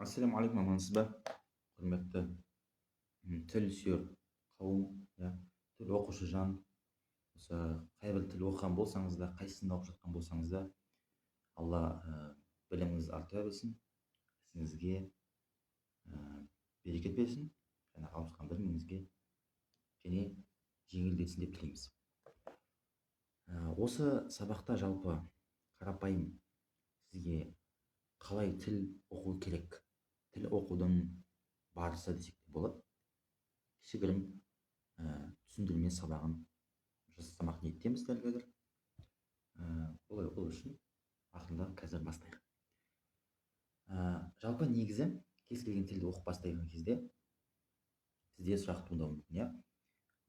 Ассалаумағалейкум, амансыз ба? Құрметті тіл сүйер қауым, тіл оқушы жан. Осы қай бір тіл оқыған болсаңыз да, қайсысын оқып жатқан болсаңыз да, Алла біліміңіз арта берсін, ісіңізге берекет берсін, және алып жатқан біліміңізге және жеңілдетсін деп тілейміз. Осы сабақта жалпы қарапайым сізге қалай тіл оқу керек, тіл оқудың барысы десек те болады, кішігірім түсіндірме сабағын жасамақ ниеттеміз дәл қазір. Бұл үшін ақырындап қазір бастайық. Жалпы негізі кез келген тілді оқып бастаған кезде сізде сұрақ туындауы мүмкін,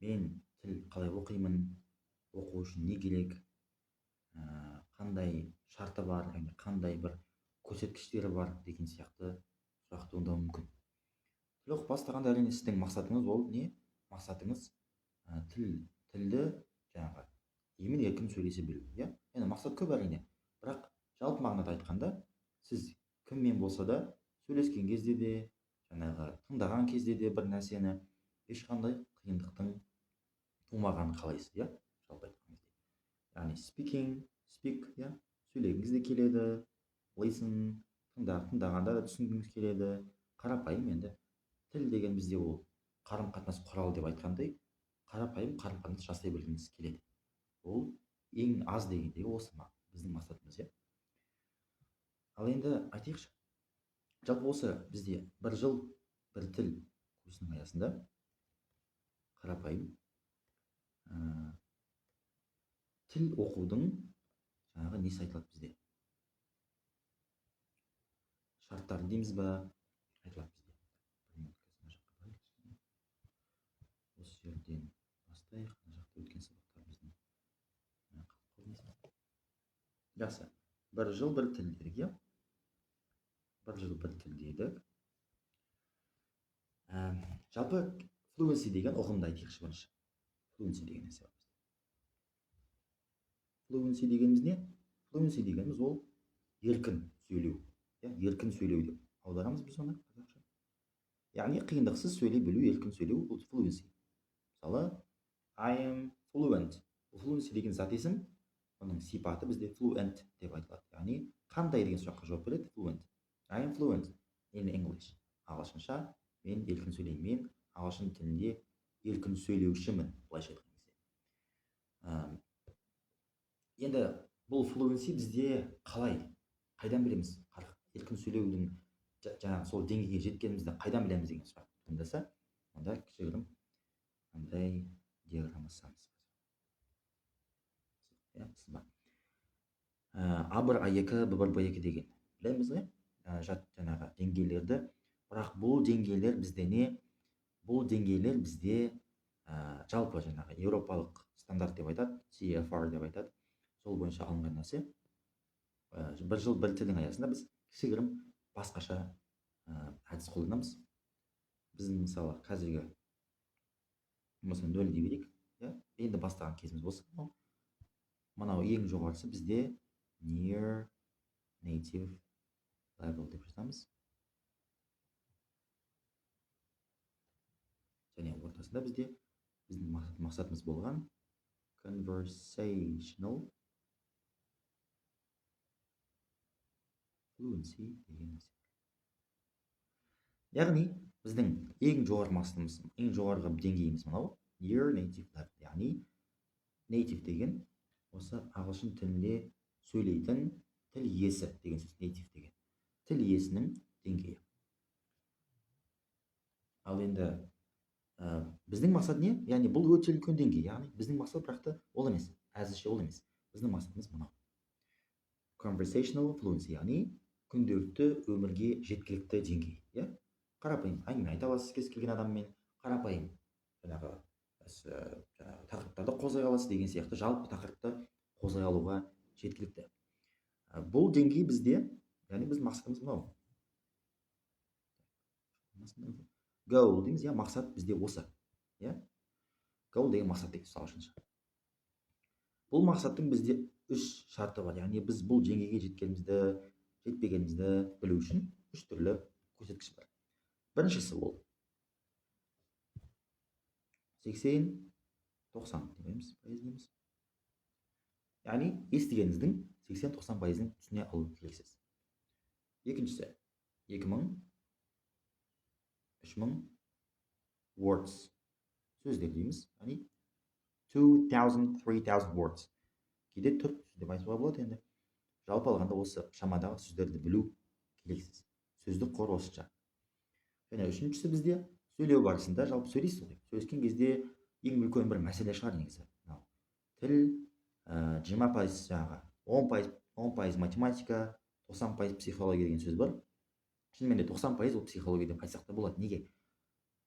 мен тіл қалай оқимын, оқу үшін не керек, қандай шарты бар, қандай бір көрсеткіштері бар деген сияқты сұрақ туындауы мүмкін. Тіл оқып бастағанда әрине сіздің мақсатыңыз ол не? Мақсатыңыз тілді жаңағы емін еркін сөйлесе білу. Енді мақсат көп әрине, бірақ жалпы мағынада айтқанда, сіз кіммен болса да сөйлескен кезде де, жаңағы тыңдаған кезде де бір нәрсені ешқандай қиындықтың тумағанын қалайсыз, жалпы айтқан кезде. Яғни speak, сөйлегіңіз де келеді, listen, тыңдағанда да түсінгіңіз келеді. Қарапайым, енді тіл деген бізде ол қарым-қатынас құралы деп айтқандай, қарапайым қарым-қатынас жасай білгіңіз келеді. Ол ең аз дегенде осы біздің мақсатымыз. Ал енді айтайықшы, жалпы осы бізде бір жыл бір тіл курсының аясында қарапайым тіл оқудың жаңағы несі айтылады бізде? Шарттары дейміз ба? Айтылады бізде. Осы жерден бастайық. Мына жақта өткен сабақтар біздің. Жақсы. Бір жыл бір тіл дедік, бір жыл бір тіл дедік. Жалпы fluency деген ұғымды айтайықшы бірінші. Fluency деген нәрсе бар. Fluency дегеніміз не? Fluency дегеніміз ол еркін сөйлеу. Еркін сөйлеу деп аударамыз біз оны қазақша. Яғни қиындықсыз сөйлей білу, еркін сөйлеу, ол fluency. Мысалы, I am fluent. Fluency деген зат есім, оның сипаты бізде fluent деп айтылады. Яғни қандай деген сұраққа жауап береді? Fluent. I am fluent in English. Ағылшынша мен еркін сөйлеймін. Мен ағылшын тілінде еркін сөйлеушімін, былайша айтқан кезде. Енді бұл fluency бізде қайдан білеміз? Еркін сөйлеудің жаңағы сол деңгейге жеткенімізді қайдан білеміз деген сұрақ туындаса, онда кішігірім қандай диаграмма саламыз. A1, A2, B1, B2 деген білеміз ғой? Жаңағы деңгейлерді. Бірақ бұл деңгейлер бізде не? Бұл деңгейлер бізде жалпы жаңағы еуропалық стандарт деп айтады, CFR деп айтады. Сол бойынша алынған нәрсе. Бір жыл бір тілдің аясында біз кішігірім басқаша әдіс қолданамыз. Біздің мысалы қазіргі мысалы 0 дей берейік. Енді бастаған кезіміз болса, мынау ең жоғарысы бізде near native level деп жазамыз. Және ортасында біздің мақсатымыз болған conversational fluency деген нәрсе. Яғни біздің ең жоғарғы мақсатымыз, ең жоғарғы деңгейіміз мынау near native level. Яғни native деген осы ағылшын тілінде сөйлейтін тіл иесі деген сөз, native деген. Тіл иесінің деңгейі. Ал енді біздің мақсат не? Яғни бұл өте үлкен деңгей. Яғни біздің мақсат бірақ ол емес, әзірше ол емес. Біздің мақсатымыз мынау. Conversational fluency, яғни күнделікті өмірге жеткілікті деңгей. Қарапайым әңгіме айта аласыз кез келген адаммен, қарапайым жаңағы тақырыптарды қозғай аласыз деген сияқты жалпы тақырыпты қозғай алуға жеткілікті. Бұл деңгей бізде, яғни біздің мақсатымыз мынау. Goal дейміз, мақсат бізде осы. Goal деген мақсат дейміз ағылшынша. Бұл мақсаттың бізде 3 шарты бар. Яғни біз бұл деңгейге жеткенімізді, жетпегенімізді білу үшін 3 түрлі көрсеткіш бар. Біріншісі ол 80-90 деп қоямыз, пайыз дейміз. Яғни естігеніңіздің 80-90%-ын түсіне алу керексіз. Екіншісі 2000, 3000 words сөздер дейміз. Яғни 2000, 3000 words. Кейде 4 сөз деп айтуға болады енді. Жалпы алғанда осы шамадағы сөздерді білу керексіз. Сөздік қор осынша. Және үшіншісі бізде сөйлеу барысында жалпы сөйлейсіз ғой. Сөйлескен кезде ең үлкен бір мәселе шығар негізі. Тіл 20% жаңағы 10% математика, 90% психология деген сөз бар. Шынымен де 90% ол психология деп айтсақ та болады. Неге?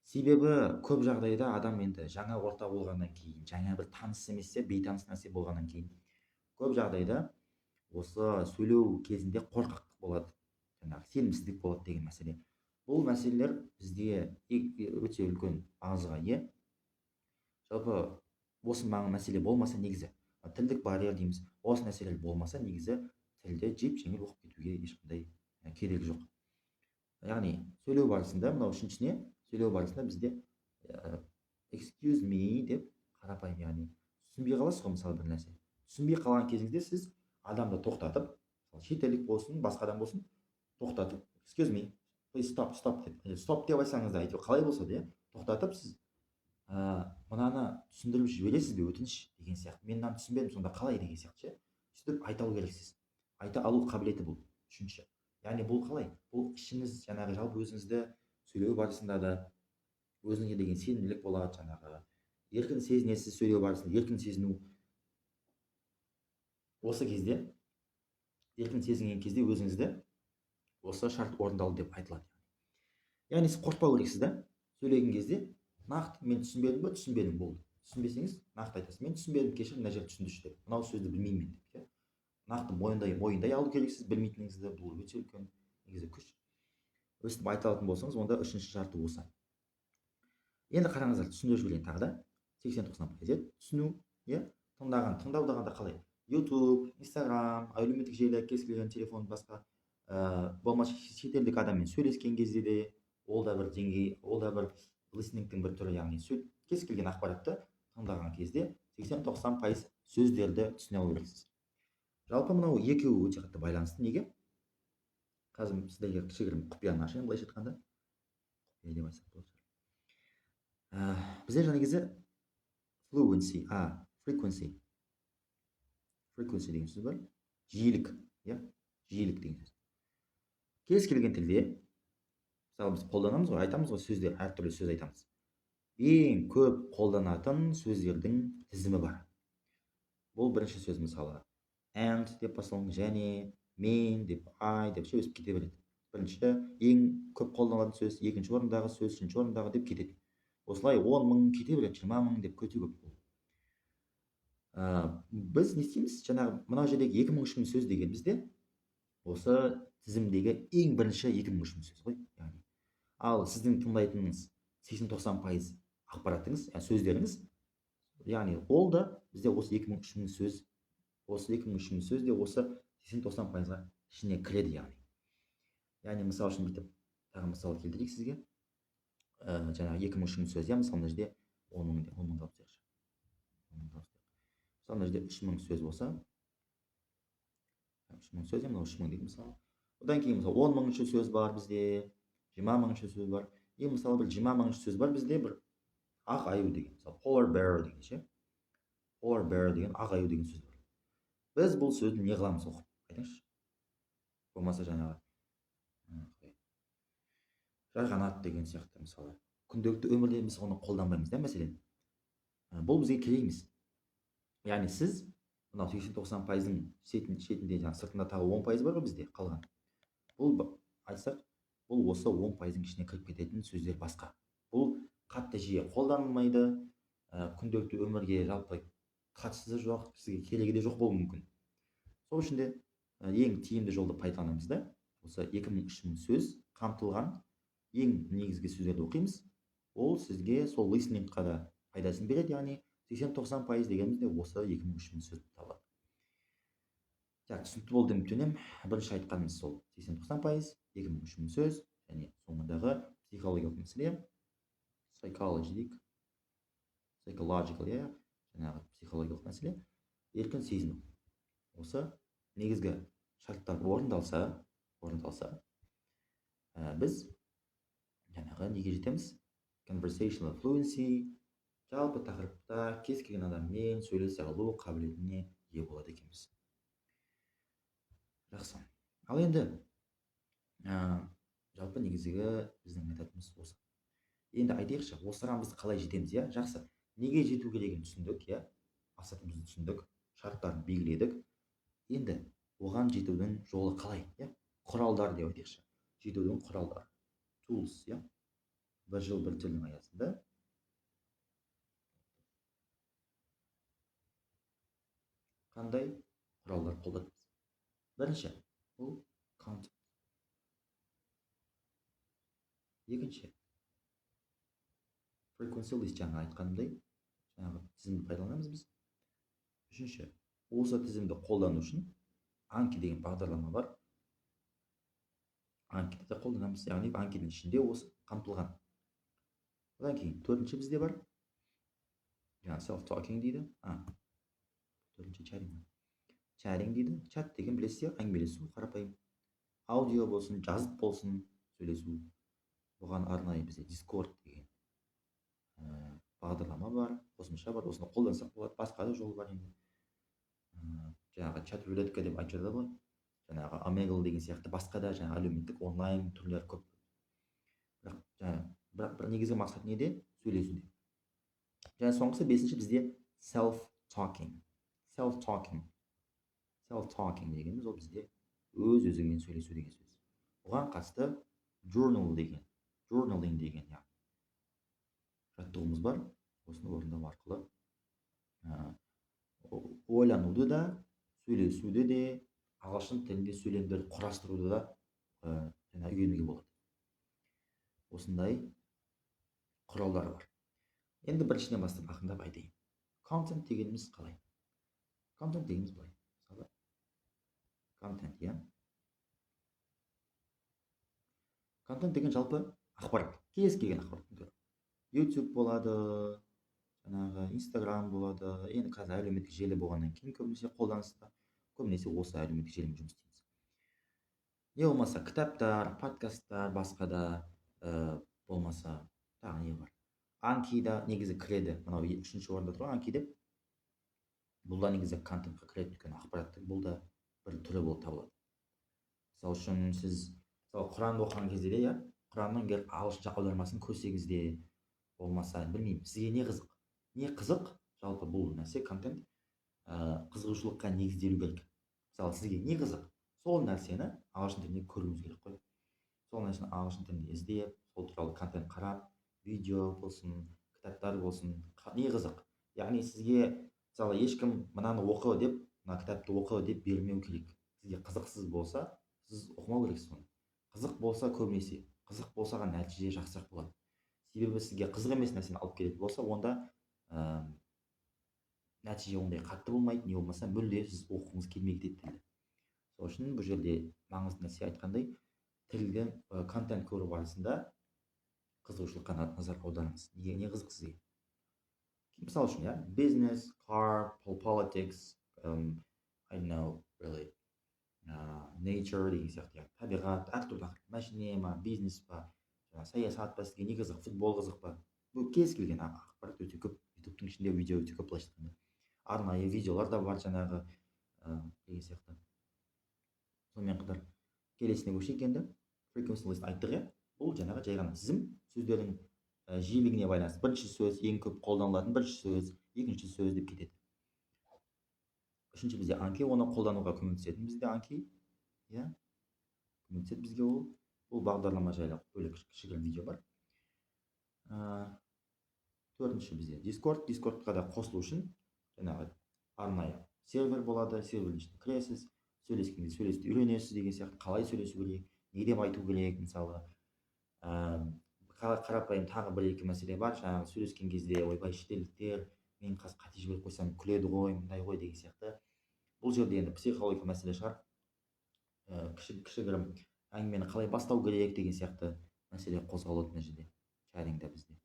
Себебі көп жағдайда адам енді жаңа орта болғаннан кейін, жаңа бір таныс емессе, бейтаныс нәрсе болғаннан кейін, көп жағдайда осы сөйлеу кезінде қорқақтық болады, жаңағы сенімсіздік болады деген мәселе. Бұл мәселелер бізде өте үлкен маңызға ие. Жалпы осы мәселе болмаса негізі, тілдік барьер дейміз, осы нәрселер болмаса негізі тілді жеп жеңіл оқып кетуге ешқандай керегі жоқ. Яғни сөйлеу барысында, мынау үшіншісіне, сөйлеу барысында бізде excuse me деп қарапайым, яғни түсінбей қаласыз ғой, мысалы бір нәрсе. Түсінбей қалған кезіңізде сіз адамды тоқтатып, шетелдік болсын, басқа адам болсын, тоқтатып, excuse me, please stop деп айтсаңыз да, әйтеуір қалай болса да, тоқтатып сіз мынаны түсіндіріп жібересіз бе, өтініш деген сияқты. Мен мынаны түсінбедім, сонда қалай деген сияқты ше. Сөйтіп айта алу керексіз. Айта алу қабілеті бұл үшінші. Яғни бұл қалай? Бұл ішіңіз жаңағы жалпы өзіңізді сөйлеу барысында да өзіңізге деген сенімділік болады, жаңағы еркін сезінесіз сөйлеу барысында, еркін сезіну. Осы кезде, еркін сезінген кезде өзіңізді осы шарт орындалды деп айтылады. Яғни сіз қорықпау керексіз да, сөйлеген кезде нақты мен түсінбедім бе, түсінбедім болды. Түсінбесеңіз нақты айтасыз, мен түсінбедім, кешір, мына жерді түсіндірші деп. Мынау сөзді білмеймін деп. Нақты мойындай алу керексіз білмейтініңізді. Бұл өте үлкен негізі күш. Өстіп айта алатын болсаңыз, онда үшінші шарты осы. Енді қараңыздар, түсіндіріп жіберейін тағы да. 80-90% түсіну, тыңдаудағанда қалай? YouTube, Instagram, әлеуметтік желі, кез келген телефон, басқа болмаса шетелдік адаммен сөйлескен кезде де ол да бір деңгей, ол да бір листнингтің бір түрі, яғни кез келген ақпаратты тыңдаған кезде 80-90% сөздерді түсіне алу керексіз. Жалпы мынау екеуі өте қатты байланысты. Неге? Қазір сіздерге кішігірім құпияны ашайын, былайша айтқанда. Құпия деп айтсақ болады. Бізде негізі frequency деген сөз бар. Жиілік, жиілік деген сөз. Кез келген тілде, мысалы біз қолданамыз ғой, айтамыз ғой, сөздер, әртүрлі сөз айтамыз. Ең көп қолданатын сөздердің тізімі бар. Бұл бірінші сөз, мысалы and деп басталған, және мен деп, I деп өсіп кете береді. Бірінші ең көп қолданылатын сөз, екінші орындағы сөз, үшінші орындағы деп кетеді. Осылай 10.000 кете береді, 20.000 деп өте көп. Біз не істейміз? Жаңағы мына жердегі 2000-3000 сөз деген бізде осы тізімдегі ең бірінші 2000-3000 сөз ғой. Ал сіздің тыңдайтыныңыз 80-90% ақпаратыңыз, сөздеріңіз, яғни ол да бізде осы 2000-3000 сөз, осы 2000-3000 сөз де осы 80-90%-ға ішіне кіреді, яғни мысалы үшін бүйтіп тағы мысал келтірейік сізге. Жаңағы 2000-3000 сөз, мысалы мына жерде 10.000 тапсайықшы. Мысалы мына жерде 3000 сөз болса, 3000 сөз, мынау 3000 дейді мысалы. Одан кейін мысалы 10.000 сөз бар бізде, 20.000 сөз бар. Мысалы бір 20.000 сөз бар бізде, бір ақ аю деген, мысалы polar bear деген ше. Polar bear деген ақ аю деген сөз бар. Біз бұл сөзді не қыламыз оқып? Айтыңызшы. Болмаса жаңағы жарғанат деген сияқты, мысалы. Күнделікті өмірде біз оны қолданбаймыз да, мәселен. Бұл бізге керек емес. Яғни сіз мынау 80-90%-ның шетінде, сыртында тағы 10% бар ғой бізде қалған. Бұл айтсақ, бұл осы 10%-ның ішіне кіріп кететін сөздер басқа. Бұл қатты жиі қолданылмайды, күнделікті өмірге жалпы қатысы жоқ, сізге керегі де жоқ болуы мүмкін. Сол үшін де ең тиімді жолды пайдаланамыз да, осы 2000-3000 сөз қамтылған ең негізгі сөздерді оқимыз. Ол сізге сол листнингқа да пайдасын береді, яғни 80-90% дегеніміз де осы 2000-3000 сөз табылады. Түсінікті болды деп үміттенемін. Бірінші айтқанымыз сол 80-90%, 2000-3000 сөз, және соңындағы психологиялық мәселе psychology дейік, psychological, иә, жаңағы психологиялық мәселе еркін сезіну. Осы негізгі шарттар орындалса, біз жаңағы неге жетеміз? Conversational fluency, жалпы тақырыпта кез келген адаммен сөйлесе алу қабілетіне ие болады екенбіз. Жақсы. Ал енді жалпы негізгі біздің айтатынымыз осы. Енді айтайықшы, осыған біз қалай жетеміз, иә? Жақсы. Неге жету керегін түсіндік, иә? Мақсатымызды түсіндік, шарттарын белгіледік. Енді оған жетудің жолы қалай, иә? Құралдар деп айтайықшы. Жетудің құралдары. Tools, иә? Бір жыл бір тілдің аясында қандай құралдар қолданамыз? Бірінші, бұл content. Екінші, frequency list, жаңа айтқанымдай, жаңағы тізімді пайдаланамыз біз. Үшінші, осы тізімді қолдану үшін Anki деген бағдарлама бар. Anki'ді де қолданамыз, яғни Anki'дің ішінде осы қамтылған. Одан кейін төртінші бізде бар. Жаңа self-talking дейді. Төртінші chatting дейді. Чат деген білесіздер, әңгімелесу, қарапайым. Аудио болсын, жазып болсын, сөйлесу. Бұған арнайы бізде Discord деген бағдарлама бар, қосымша бар. Осыны қолдансақ болады. Басқа да жол бар енді. Жаңағы чат рулетка деп айтып жатады ғой. Жаңағы Omegle деген сияқты басқа да жаңағы әлеуметтік онлайн түрлер көп. Бірақ бір негізгі мақсат неде? Сөйлесуде. Және соңғысы бесінші бізде self-talking. Self-talking дегеніміз ол бізде өз-өзіңмен сөйлесу деген сөз. Оған қатысты journaling деген жаттығуымыз бар. Осыны орындау арқылы ойлануды да, сөйлесуді де, ағылшын тілінде сөйлемдерді құрастыруды да үйренуге болады. Осындай құралдар бар. Енді біріншіден бастап ақырындап айтайын. Content дегеніміз қалай? Content дегеніміз былай. Мысалы, контент, иә. Контент деген жалпы ақпарат. Кез келген ақпарат. YouTube болады, жаңағы Instagram болады. Енді қазір әлеуметтік желі болғаннан кейін көбінесе қолданыста. Көбінесе осы әлеуметтік желімен жұмыс істейміз. Не болмаса кітаптар, подкасттар, басқа да болмаса тағы не бар? Anki да негізі кіреді. Мынау үшінші орында тұрған Anki деп. Бұл да негізі контентқа кіреді, өйткені ақпараттың бұл да бір түрі болып табылады. Мысалы үшін сіз Құранды оқыған кезде де, иә, Құранның егер ағылшынша аудармасын көрсеңіз де, болмаса, білмеймін, сізге не қызық? Не қызық? Жалпы бұл нәрсе контент қызығушылыққа негізделу керек. Мысалы, сізге не қызық? Сол нәрсені ағылшын тілінде көруіңіз керек қой. Сол нәрсені ағылшын тілінде іздеп, сол туралы контент қарап, видео болсын, кітаптар болсын, не қызық? Яғни сізге, мысалы, ешкім мынаны оқы деп, мына кітапты оқы деп бермеу керек. Сізге қызықсыз болса, сіз оқымау керексіз оны. Қызық болса көбінесе, қызық болса ғана нәтиже жақсырақ болады. Себебі сізге қызық емес нәрсені алып келетін болса, онда нәтиже ондай қатты болмайды, не болмаса мүлде сіз оқығыңыз келмей кетеді тілді. Сол үшін бұл жерде маңызды нәрсе айтқандай, тілді контент көру барысында қызығушылыққа назар аударыңыз. Не қызық сізге? Мысалы үшін, иә, business, car, politics, I don't know, really, nature деген сияқты, табиғат, әртүрлі машине ма, бизнес па, саясат па, сізге не қызық, футбол қызық па? Бұл кез келген ақпарат өте көп. YouTube-тың ішінде видео өте көп, былайша айтқанда. Арнайы видеолар да бар жаңағы деген сияқты. Сонымен қатар келесіне көшейік енді. Frequency list айттық, иә. Бұл жаңағы жай ғана тізім, сөздердің жиілігіне байланысты. Бірінші сөз, ең көп қолданылатын бірінші сөз, екінші сөз деп кетеді. Үшінші бізде Anki, оны қолдануға көмектесетін бізде Anki, иә, көмектеседі бізге ол. Бұл бағдарлама жайлы бөлек кішігірім видео бар. Төртінші бізде Discord. Discordқа да қосылу үшін жаңағы арнайы сервер болады, сервердің ішіне кіресіз, сөйлескенде сөйлесуді үйренесіз деген сияқты, қалай сөйлесу керек, не деп айту керек, мысалы. Қарапайым тағы бір-екі мәселе бар, жаңағы сөйлескен кезде ойбай шетелдіктер мен қазір қате жіберіп қойсам күледі ғой, мындай ғой деген сияқты. Бұл жерде енді психологиялық мәселе шығар. Кішігірім әңгімені қалай бастау керек деген сияқты мәселе қозғалады мына жерде чатингда бізде.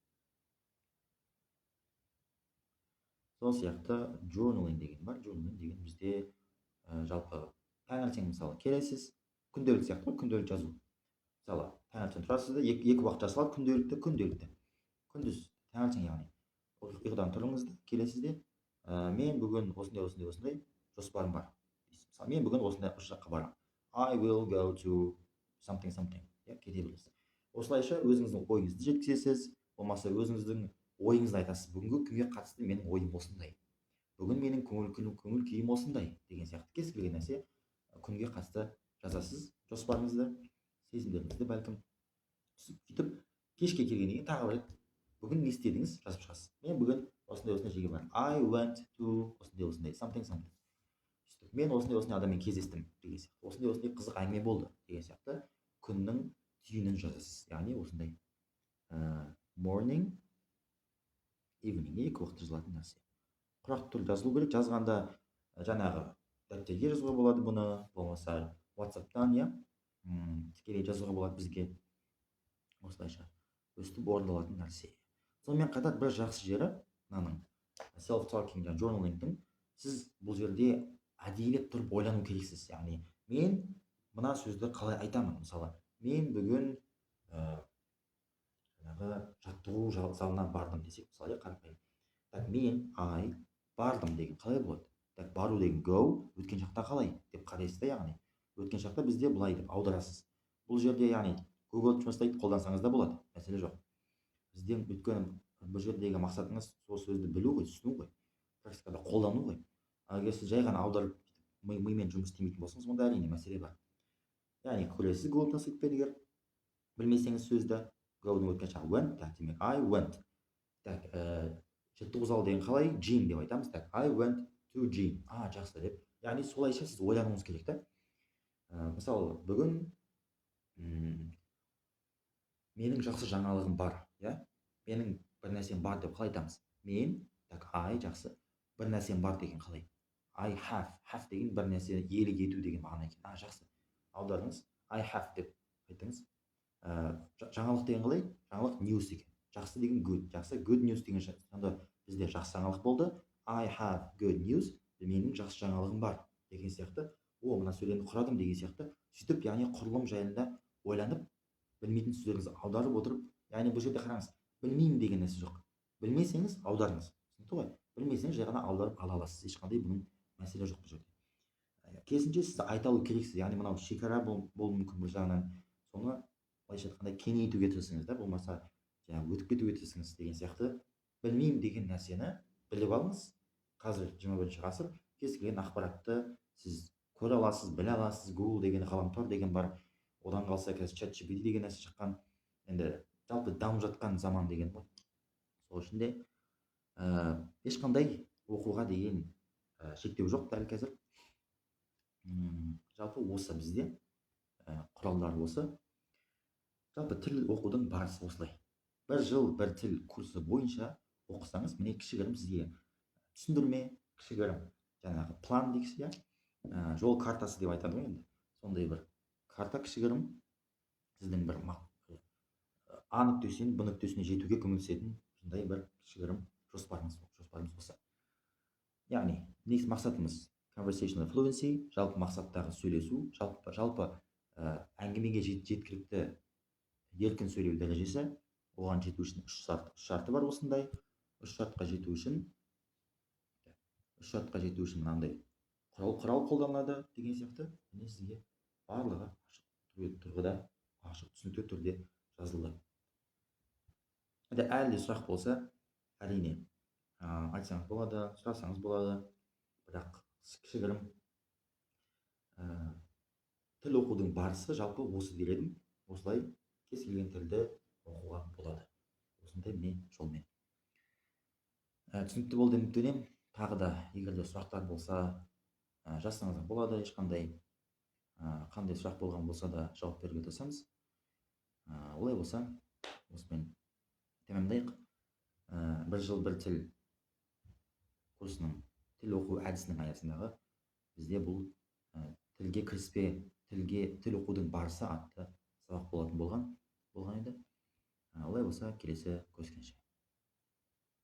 Сол сияқты journaling деген бар. Journaling деген бізде жалпы таңертең мысалы келесіз, күнделік сияқты ғой, күнделік жазу. Мысалы таңертең тұрасыз да екі уақыт жасалады күнделікті. Күндіз таңертең яғни ұйқыдан тұрыңыз да келесіз де мен бүгін осындай жоспарым бар дейсіз. Мысалы мен бүгін осындай жаққа барамын. I will go to something иә, кете бересіз. Осылайша өзіңіздің ойыңызды жеткізесіз, болмаса өзіңіздің ойыңызды айтасыз. Бүгінгі күнге қатысты менің ойым осындай. Бүгін менің көңіл күйім осындай деген сияқты кез келген нәрсе күнге қатысты жазасыз жоспарыңызды, сезімдеріңізді бәлкім. Сөйтіп кешке келгеннен кейін тағы бір бүгін не істедіңіз жазып шығасыз. Мен бүгін осындай жерге бардым. I went to осындай something. Сөйтіп мен осындай адаммен кездестім деген сияқты. Осындай қызық әңгіме болды деген сияқты күннің түйінін жазасыз. Яғни осындай morning, evening екі уақытта жазылатын нәрсе. Құрақты түрде жазылу керек. Жазғанда жаңағы дәптерге жазуға болады бұны, болмаса WhatsApp-тан, иә, тікелей жазуға болады бізге. Осылайша өстіп орындалатын нәрсе. Сонымен қатар бір жақсы жері мынаның self-talking және journalingтің, сіз бұл жерде әдейілеп тұрып ойлану керексіз. Яғни мен мына сөзді қалай айтамын. Мысалы мен бүгін жаңағы жаттығу залына бардым десек, мысалы қарапайым. Так, мен бардым деген қалай болады? Так, бару деген go, өткен шақта қалай деп қарайсыз да, яғни өткен шақта бізде былай деп аударасыз. Бұл жерде яғни Google Translate қолдансаңыз да болады, мәселе жоқ. Бізден өйткені бұл жердегі мақсатыңыз сол сөзді білу ғой, түсіну ғой, практикада қолдану ғой. Егер сіз жай ғана аударып мимен жұмыс істемейтін болсаңыз, онда әрине мәселе бар. Яғни көресіз Google Translate'пен, егер білмесеңіз сөзді, go-дың өткен шағы went, так, демек I went. Так, жаттығу залы деген қалай? Gym деп айтамыз. Так, I went to gym. Жақсы деп. Яғни солайша сіз ойлануыңыз керек та. Мысалы, бүгін менің жақсы жаңалығым бар, иә? Менің бір нәрсем бар деп қалай айтамыз? Мен, так, жақсы. Бір нәрсем бар деген қалай? I have деген бір нәрсені иелік ету деген мағына екен. Жақсы. Аударыңыз. I have деп айтыңыз. Жаңалық деген қалай? Жаңалық news екен. Жақсы деген good. Жақсы, good news деген сонда бізде жақсы жаңалық болды. I have good news. Менің жақсы жаңалығым бар деген сияқты. Мына сөйлемді құрадым деген сияқты. Сөйтіп, яғни құрылым жайында ойланып, білмейтін сөздеріңізді аударып отырып, яғни бұл жерде қараңыз, білмеймін деген нәрсе жоқ. Білмесеңіз аударыңыз. Түсінікті ғой? Білмесеңіз жай ғана аударып ала аласыз. Ешқандай бұның мәселе жоқ бұл жерде. Керісінше сіз айта алу керексіз. Яғни мынау шекара болуы мүмкін бір жағынан. Соны былайша айтқанда кеңейтуге тырысыңыз да, болмаса жаңағы өтіп кетуге тырысыңыз деген сияқты. Білмеймін деген нәрсені біліп алыңыз. Қазір 21-ші ғасыр, кез келген ақпаратты сіз көре аласыз, біле аласыз. Google деген, ғаламтор деген бар. Одан қалса қазір ChatGPT деген нәрсе шыққан. Енді жалпы дамып жатқан заман деген ғой. Сол үшін де ешқандай оқуға деген шектеу жоқ дәл қазір. Жалпы осы бізде құралдар осы. Жалпы тіл оқудың барысы осылай. Бір жыл бір тіл курсы бойынша оқысаңыз, міне кішігірім сізге түсіндірме, кішігірім жаңағы план дейсіз, иә, жол картасы деп айтады ғой енді. Сондай бір карта кішігірім сіздің бір А нүктесінен Б нүктесіне жетуге көмектесетін сондай бір кішігірім жоспарымыз осы. Яғни негізгі мақсатымыз conversational fluency, жалпы мақсаттағы сөйлесу, жалпы әңгімеге жеткілікті еркін сөйлеу дәрежесі. Оған жету үшін үш шарты бар осындай. Үш шартқа жету үшін мынандай құрал қолданылады деген сияқты. Міне сізге барлығы ашық тұрғыда, ашық түсінікті түрде жазылды. Әлде сұрақ болса, әрине айтсаңыз болады, сұрасаңыз болады. Бірақ кішігірім тіл оқудың барысы жалпы осы дер едім. Осылай кез келген тілді оқуға болады. Осындай міне жолмен. Түсінікті болды деп үміттенемін. Тағы да егер де сұрақтар болса, жазсаңыздар болады. Ешқандай қандай сұрақ болған болса да жауап беруге тырысамыз. Олай болса, осымен тәмамдайық. Бір жыл бір тіл курсының тіл оқу әдісінің аясындағы бізде бұл тілге кіріспе тіл оқудың барысы атты сабақ болатын болған еді. Олай болса келесі көріскенше.